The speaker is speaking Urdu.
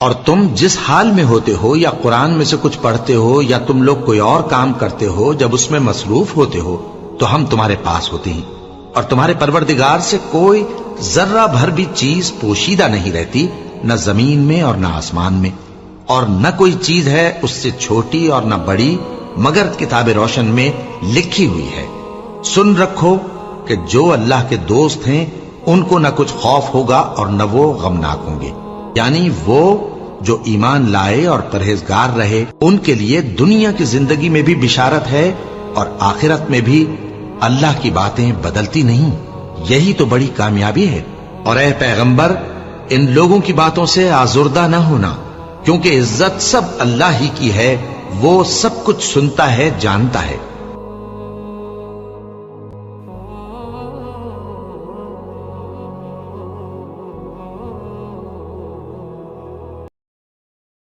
اور تم جس حال میں ہوتے ہو یا قرآن میں سے کچھ پڑھتے ہو یا تم لوگ کوئی اور کام کرتے ہو، جب اس میں مصروف ہوتے ہو تو ہم تمہارے پاس ہوتے ہیں، اور تمہارے پروردگار سے کوئی ذرہ بھر بھی چیز پوشیدہ نہیں رہتی، نہ زمین میں اور نہ آسمان میں، اور نہ کوئی چیز ہے اس سے چھوٹی اور نہ بڑی مگر کتاب روشن میں لکھی ہوئی ہے۔ سن رکھو کہ جو اللہ کے دوست ہیں ان کو نہ کچھ خوف ہوگا اور نہ وہ غمناک ہوں گے، یعنی وہ جو ایمان لائے اور پرہیزگار رہے ان کے لیے دنیا کی زندگی میں بھی بشارت ہے اور آخرت میں بھی اللہ کی باتیں بدلتی نہیں، یہی تو بڑی کامیابی ہے۔ اور اے پیغمبر، ان لوگوں کی باتوں سے آزردہ نہ ہونا، کیونکہ عزت سب اللہ ہی کی ہے، وہ سب کچھ سنتا ہے، جانتا ہے۔